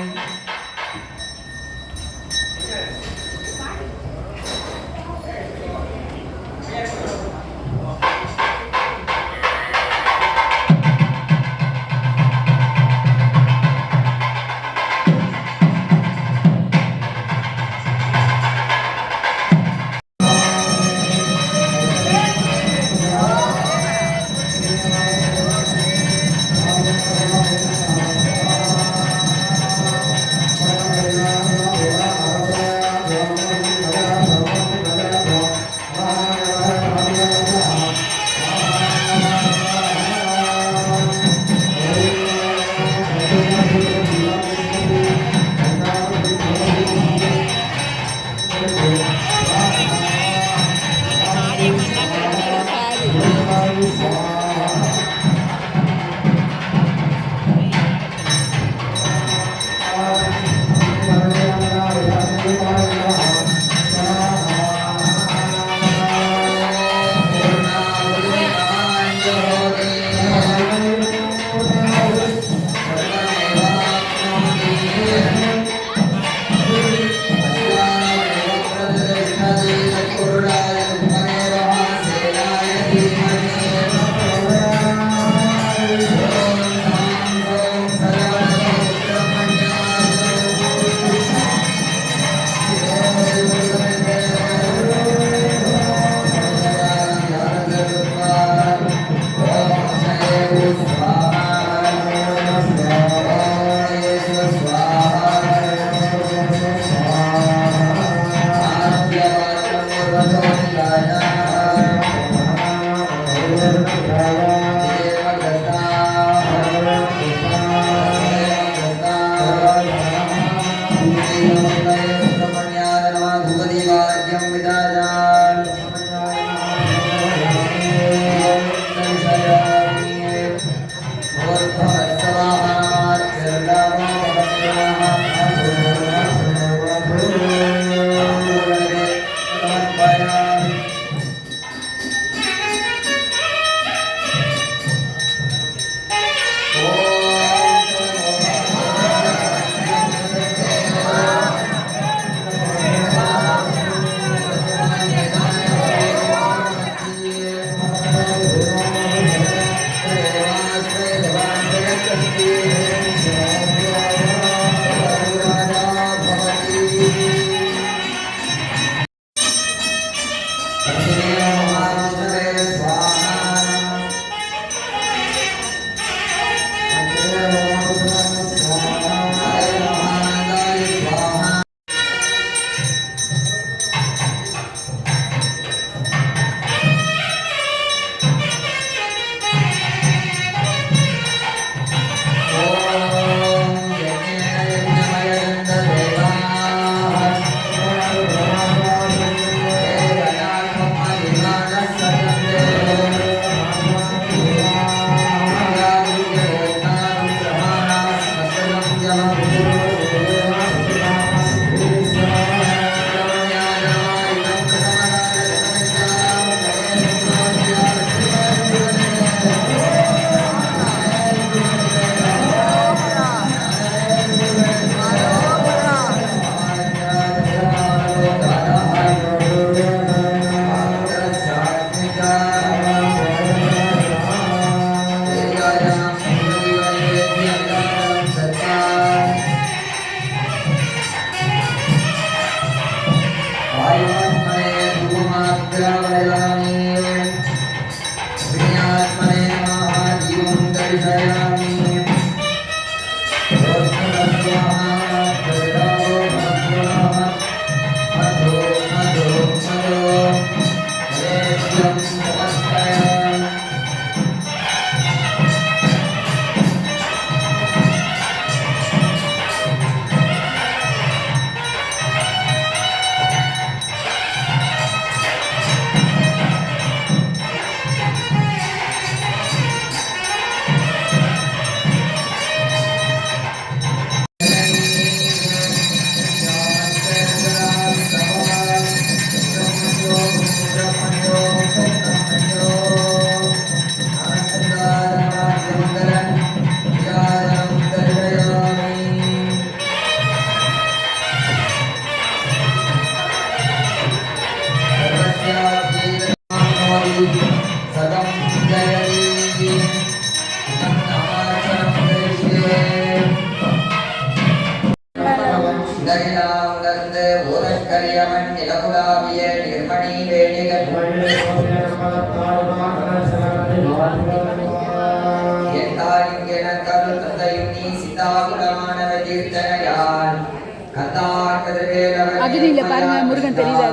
அது நீங்க பாருங்க, முருகன் தெரியுது.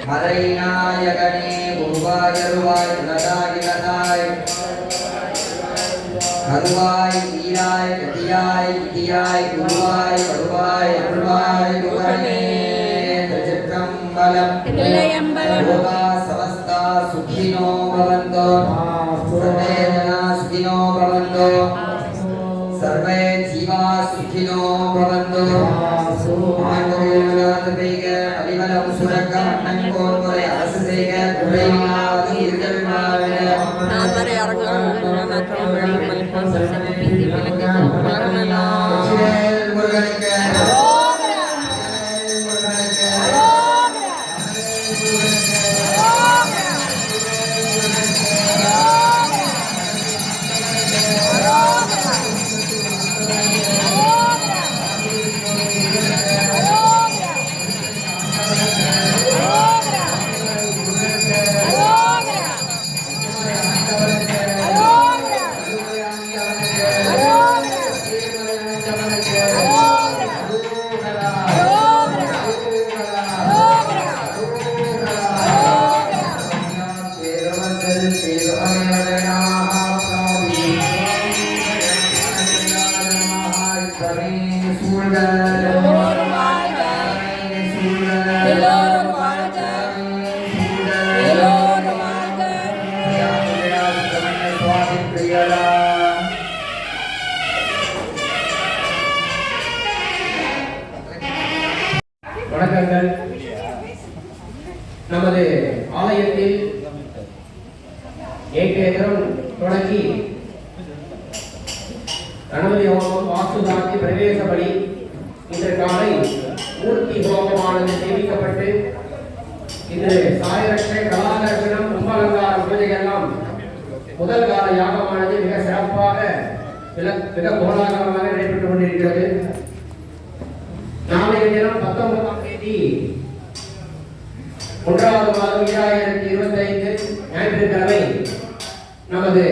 மறைநாயகனே குருவாய் கருவாய் வீராய் கதியாய் விதியாய் குருவாய் வருவாய் அருள்வாய் குகனே திருச்சிற்றம்பலம் லோகா சமஸ்தா சுகினோ பவந்தோ சர்வே ஜனா சுகினோ பவந்தோ சர்வே ஜீவா சுகினோ பவந்தோ ஆண்டோநாதபேக அலிவலம் சுரக்க அண்ணங்கோன் முறை அரசு செய்க குறைவினாது இருகள் வாழ்க நாமரை அரங்கம் முருகனுக்கு வணக்கங்கள். நமது ஆலயத்தில் நேற்றைய தினம் தொடங்கி கணபதி ஹோமம், வாஸ்துதாந்தி, பிரவேச பலி, இன்று காலை மூர்த்தி ஹோமமானது சேமிக்கப்பட்டு இன்று சாயரட்சை, கலாதர்ஷனம், கும்பலங்கார பூஜையெல்லாம் முதல் கால யாகமானது மிக சிறப்பாக மிக கோலாகலமாக நடைபெற்றுக் கொண்டிருக்கிறது. நாளைய தினம் 19ஆம் தேதி 1வது மாதம் 2025 ஞாயிற்றுக்கிழமை நமது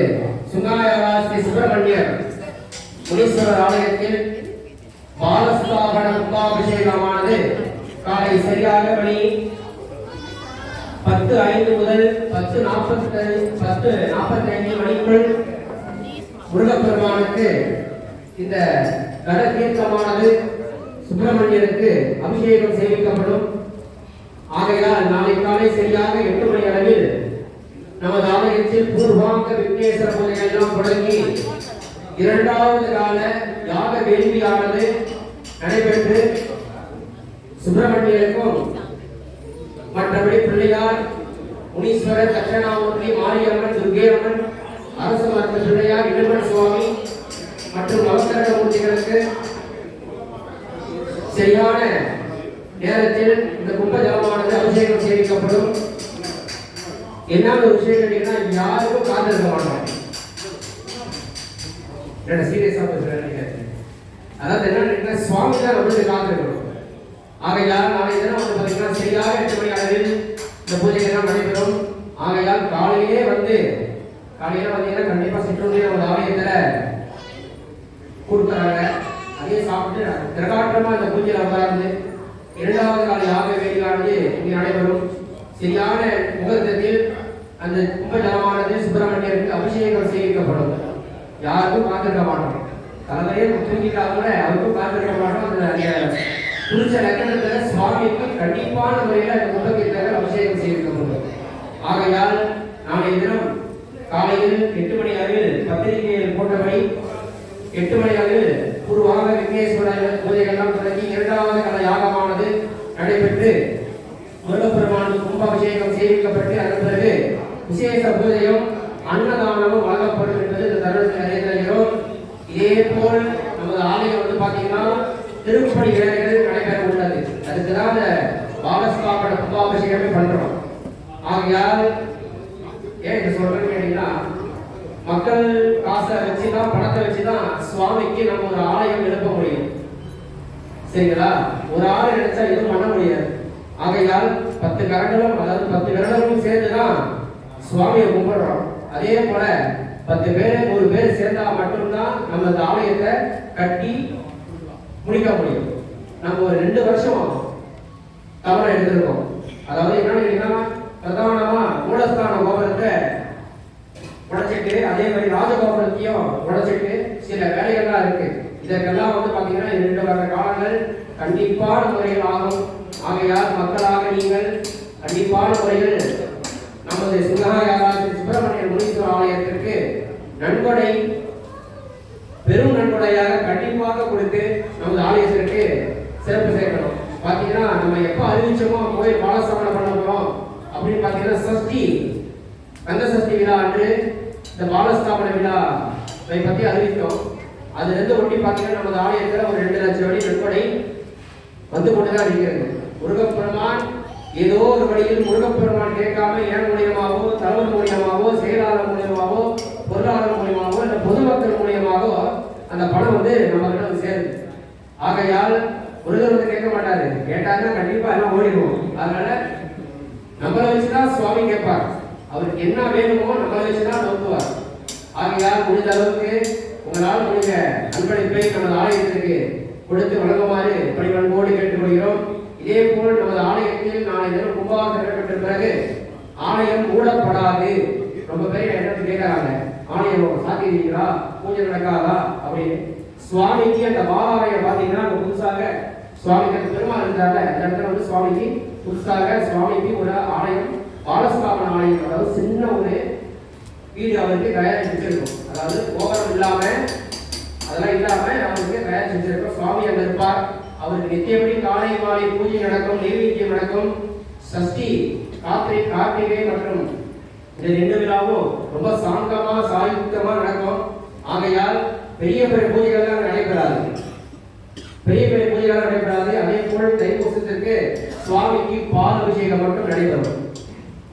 சுங்காயாரா ஸ்ரீ சுப்பிரமணியர் முனீஸ்வரர் ஆலயத்தில் பாலஸ்தாபன கும்பாபிஷேகமானது காலை சரியாக மணி 10:05 முதல் 10:45 மணிக்குள் முருகப்பெருமானுக்கு இந்த கட தீர்த்தமானது சுப்பிரமணியருக்கு அபிஷேகம் செய்விக்கப்படும். ஆகையால் நாளை காலை சரியாக 8 மணி அளவில் நமது ஆலயத்தில் பூர்வாங்க விக்னேஸ்வர பூஜைகள் எல்லாம் தொடங்கி 2வது கால யாக வேள்வியானது நடைபெற்று சுப்பிரமணியருக்கும் மற்றபடி பிள்ளையார், முனீஸ்வரர், தட்சணாமூர்த்தி, மாரியம்மன், துர்க்கையம்மன், அரசு மரத்து பிள்ளையார், இடுமன் சுவாமி மற்றும் அவசர மூர்த்திகளுக்கு சரியான நேரத்தில் இந்த கும்ப ஜலமானது அபிஷேகம் செய்விக்கப்படும். என்ன ஒரு விஷயம் கேட்டீங்கன்னா, யாருக்கும் காத்திருக்க மாட்டோம். சீரியஸா பேசுறேன். அதாவது என்ன, சுவாமி தான் நம்மளுக்கு காத்திருக்கணும். ஆகையால் நாளை தினம் வந்து பார்த்தீங்கன்னா சரியாக 8 மணி அளவில் இந்த பூஜை எல்லாம் நடைபெறும். ஆகையால் காலையிலே வந்தீங்கன்னா கண்டிப்பா சிற்றுண்டி நம்ம ஆலயத்தில் கொடுக்குறாங்க. அதே சாப்பிட்டு திரகாற்றமா இந்த பூஜையில் உட்கார்ந்து 2வது கால யாக வேலையானது இங்கே நடைபெறும். சரியான முகூர்த்தத்தில் அந்த கும்ப ஜலமானது சுப்பிரமணியருக்கு அபிஷேகம் செய்விக்கப்படும். யாருக்கும் காத்திருக்க மாட்டோம். தலைமையே தூங்கிட்டால் கூட அவருக்கும் காத்திருக்க மாட்டோம். அந்த புரிச்ச லக்கணத்துல சுவாமிக்கு கண்டிப்பான முறையில் அந்த கும்பத்திற்கு அபிஷேகம் செய்விக்கப்படும். ஆகையால் நாளைய தினம் காலையில் 8 மணி அளவில் பத்திரிகையில் போட்டபடி 8 மணி அளவில் பூர்வாக விக்னேஸ்வர பூஜைகள்லாம் தொடங்கி 2வது கால யாகமானது நடைபெற்று முருகப்பெருமானுக்கு கும்பாபிஷேகம் செய்விக்கப்பட்டு அதன் பிறகு விசேஷ பூஜையும் அன்னதானமும் வழங்கப்படும் என்பது இந்த தருணத்தில் நிறைவேறுகிறோம். இதே போல் நமது ஆலயம் வந்து பார்த்தீங்கன்னா திருப்பணி வேலைகள் நடைபெற உள்ளது. அதுக்குதான் இந்த பாலஸ்தாபன கும்பாபிஷேகமே பண்றோம். ஆகையால் ஏன் இது சொல்றேன்னு கேட்டீங்கன்னா, மக்கள் காசை வச்சுதான், பணத்தை வச்சுதான் சுவாமிக்கு நம்ம ஒரு ஆலயம் எழுப்ப முடியும். சரிங்களா? ஒரு ஆள் நினைச்சா எதுவும் பண்ண முடியாது. ஆகையால் 10 கரங்களும் அதாவது 10 விரல்களும் சேர்ந்துதான் சுவாமியை கும்பிடுறோம். அதே போல 10 பேர் 100 பேர் சேர்ந்தா மட்டும்தான் நம்ம இந்த ஆலயத்தை கட்டி முடிக்க முடியும். நம்ம ஒரு 2 வருஷம் தவணை எடுத்திருக்கோம். அதாவது என்னன்னா பிரதானமா மூலஸ்தான கோபுரத்தை உடைச்சிட்டு அதே மாதிரி ராஜகோபுரத்தையும் உடைச்சிட்டு சில வேலைகள்லாம் இருக்கு. இதற்கெல்லாம் பாத்தீங்கன்னா 2 வருட காலங்கள் கண்டிப்பான முறைகள் ஆகும். ஆகையால் மக்களாக நீங்கள் கண்டிப்பான முறையில் நமது சிவகாயாராசி சுப்பிரமணிய முனீஸ்வர ஆலயத்திற்கு நன்கொடை பெரும் நன்கொடையாக கண்டிப்பாக கொடுத்து நமது ஆலயத்திற்கு சிறப்பு சேர்க்கணும். பாத்தீங்கன்னா நம்ம எப்ப அறிவிச்சோமோ கோயில் பாலஸ்தாபனம் பண்ண போறோம் அப்படின்னு பாத்தீங்கன்னா சஷ்டி கந்த சஷ்டி விழா அன்று இந்த பாலஸ்தாபன விழா பத்தி அறிவித்தோம். அதுல இருந்து ஒட்டி பாத்தீங்கன்னா நமது ஆலயத்துல ஒரு 2 லட்சம் வழி நன்கொடை வந்து கொண்டுதான் இருக்கிறது. முருகப்பெருமான் ஏதோ ஒரு வழியில் முருகப்பெருமான் கேட்காம ஏன் மூலியமாவோ தலைவர் மூலியமாவோ செயலாளர் மூலியமாவோ பொருளாளர் மூலியமாவோ இல்ல பொதுமக்கள் மூலியமாவோ அந்த பணம் நம்ம கிட்ட சேருது. ஆகையால் முருகர் கேட்க மாட்டாரு, கேட்டாங்கன்னா கண்டிப்பா எல்லாம் ஓடிடுவோம். அதனால நம்மளை வச்சுதான் சுவாமி கேட்பார். அவருக்கு என்ன வேணுமோ நம்மளை வச்சுதான் நோக்குவார். ஆகையால் முடிந்த அளவுக்கு உங்களால் முடிஞ்ச அன்பளிப்பை நமது ஆலயத்திற்கு கொடுத்து வழங்குமாறு பணிவன்போடு கேட்டுக்கொள்கிறோம். இதே போல் நமது ஆலயத்தில் நாளை தினம் கும்பாபிஷேகம் நடைபெற்ற பிறகு ஆலயம் மூடப்படாது. ரொம்ப பேர் என்ன கேட்கறாங்க, ஆலயம் சாத்தியிருக்கிறா, பூஜை நடக்காதா அப்படின்னு. சுவாமிக்கு அந்த பாலாலயம் பாத்தீங்கன்னா புதுசாக சுவாமிக்கு பெருமாள் இருந்தாங்க. அந்த இடத்துல சுவாமிக்கு புதுசாக சுவாமிக்கு ஒரு ஆலயம் பாலஸ்தாபன ஆலயம், அதாவது சின்ன ஒரு வீடு அவருக்கு தயாரித்து வச்சிருக்கும். அதாவது கோபுரம் இல்லாம அதெல்லாம் இல்லாம அவருக்கு தயார் செஞ்சிருக்கோம். சுவாமி அங்க இருப்பார். அவருக்கு நித்தியப்படி காலை மாலை பூஜை நடக்கும், நைவேத்தியம் நடக்கும். சஷ்டி கார்த்திகை மற்றும் இந்த 2 விழாவும் ரொம்ப சாந்தமா சாயுக்தமா நடக்கும். ஆகையால் பெரிய பெரிய பூஜைகள்லாம் நடைபெறாது. அதே போல் தைப்பூசத்திற்கு சுவாமிக்கு பால் அபிஷேகம் மட்டும் நடைபெறும்.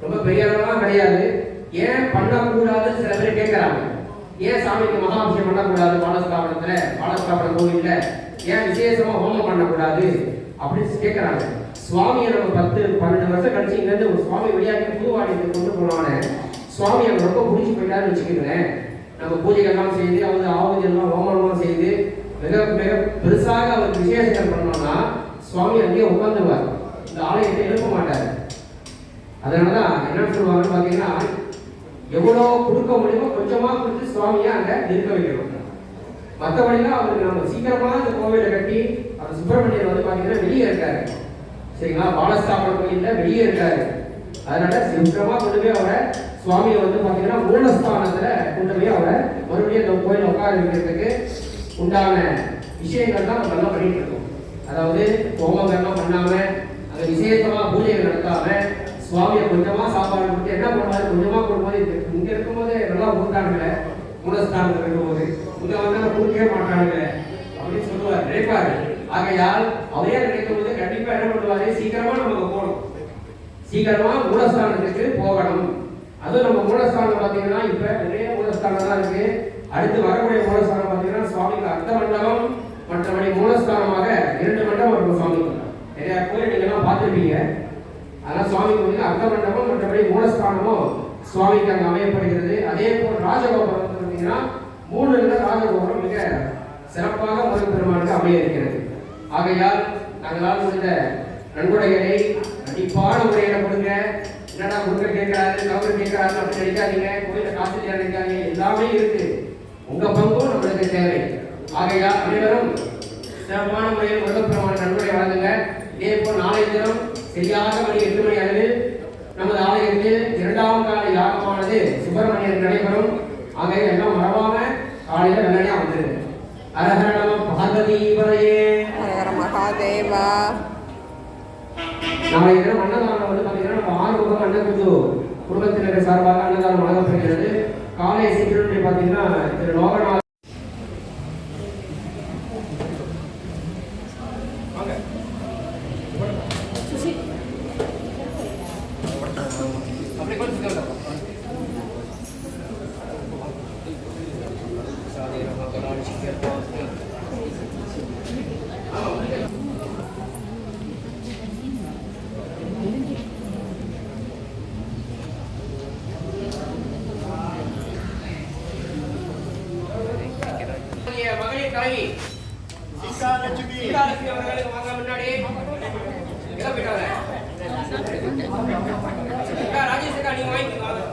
ரொம்ப பெரிய அளவுலாம் கிடையாது. ஏன் பண்ணக்கூடாதுன்னு சில பேர் கேட்கிறாங்க. ஏன் சாமிக்கு மகாபிஷேகம் பண்ணக்கூடாது, பாலஸ்தாபன கோவில்ல ஏன் விசேஷமா ஹோமம் பண்ணக்கூடாது அப்படின்னு கேட்கிறாங்க. சுவாமியை நம்ம 10-12 வருஷம் கழிச்சு இங்க இருந்து ஒரு சுவாமி வெளியாக்கி புதுவாடிக்கு கொண்டு போனோன்னு சுவாமி அவங்க ரொம்ப பிடிச்சி போயிட்டாருன்னு வச்சுக்கிறேன். நம்ம பூஜைகள்லாம் செய்து அவங்க ஆவுதி எல்லாம் ஹோமம்லாம் செய்து மிக மிக பெருசாக அவருக்கு விசேஷங்கள் பண்ணோம்னா சுவாமி அங்கேயே உட்காந்துருவார். இந்த ஆலயத்தை எழுப்ப மாட்டார். அதனாலதான் என்ன சொல்லுவாங்கன்னு பாத்தீங்கன்னா எவ்வளோ கொடுக்க முடியுமோ கொஞ்சமா கொடுத்து சுவாமியை அங்க நிற்க வைக்கணும். மற்றபடிலாம் அவருக்கு நம்ம சீக்கிரமா இந்த கோவிலை கட்டி அந்த சுப்பிரமணியர் பாத்தீங்கன்னா வெளியே இருக்காரு. சரிங்களா, பாலஸ்தாபன கோயில்ல வெளியே இருக்காரு. அதனால சீக்கிரமா கொண்டு போய் அவரை சுவாமியை பாத்தீங்கன்னா மூலஸ்தானத்துல கொண்டு போய் அவரை மறுபடியும் அந்த கோயில உட்கார வைக்கிறதுக்கு உண்டான விஷயங்கள் தான் நம்ம எல்லாம் பண்ணிட்டு இருக்கோம். அதாவது ஹோமங்கள்லாம் பண்ணாம அந்த விசேஷமா பூஜைகள் நடத்தாம சுவாமியை கொஞ்சமா சாப்பாடு கொடுத்து என்ன பண்ணுவாரு, கொஞ்சமா கொடுக்கும்போது இங்க இருக்கும்போது நல்லா கொடுத்தானுங்களே, மூலஸ்தானத்தில் இருக்கும்போது இங்க வந்து கொடுக்கவே மாட்டானுங்களே அப்படின்னு சொல்லுவார், நினைப்பாரு. ஆகையால் அவரே நினைக்கும் போது கண்டிப்பா என்ன பண்ணுவாரு, சீக்கிரமா நமக்கு போகணும், சீக்கிரமா மூலஸ்தானத்துக்கு போகணும். அதுவும் நம்ம மூலஸ்தானம் பார்த்தீங்கன்னா இப்ப நிறைய மூலஸ்தானம் தான் இருக்கு. அடுத்து வரக்கூடிய மூலஸ்தானம் பார்த்தீங்கன்னா சுவாமிக்கு அர்த்த மண்டபம், மற்றபடி மூலஸ்தானமாக 2 மண்டபம் இருக்கும் சுவாமிக்கு. நிறைய கோயில் நீங்க எல்லாம் பார்த்துருப்பீங்க. அதனால சுவாமிக்கு வந்து அர்த்த மண்டபம் மற்றபடி மூலஸ்தானமும் சுவாமிக்கு அங்கே அமையப்படுகிறது. அதே போல் ராஜகோபுரம் பார்த்தீங்கன்னா 3 ராஜகோபுரம் மிக சிறப்பாக முருகப்பெருமானுக்கு அமைய இருக்கிறது. ஆகையால் நாங்களால் முடிந்த நன்கொடைகளை கண்டிப்பான முறையில கொடுங்க. என்னடா கொடுக்க கேட்கிறாரு, கவர்னர் கேட்கிறாரு அப்படின்னு நினைக்காதீங்க, கோயில காசு நினைக்காதீங்க, எல்லாமே இருக்கு. உங்க பங்கும் நம்மளுக்கு தேவை. ஆகையால் அனைவரும் சிறப்பான முறையில் முருகப்பெருமான நன்கொடை வழங்குங்க. இதே போல் நாளைய தினம் சரியாக மணி 8 மணி அளவில் நமது ஆலயத்தில் 2ஆம் கால யாகமானது சுப்பிரமணியர் நடைபெறும். ஆகையால் எல்லாம் மறவாம காலையில வெள்ளனையா வந்துருங்க. அரஹர நம பார்வதீபதையே, ஹர மகாதேவா. நாளைய தினம் அன்னதானம் பார்த்தீங்கன்னா நம்ம 6 அன்னகுரு குடும்பத்தினர் சார்பாக அன்னதானம் வழங்கப்படுகிறது. காலை சீக்கிரம் பார்த்தீங்கன்னா திரு லோகநாத் தலைவி சீதாலட்சுமி அவர்களுக்கு வாங்க முன்னாடி எங்க போயிட்டாங்க ராஜேஷ் நீங்க வாங்கிக்கோங்க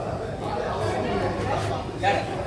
யாரு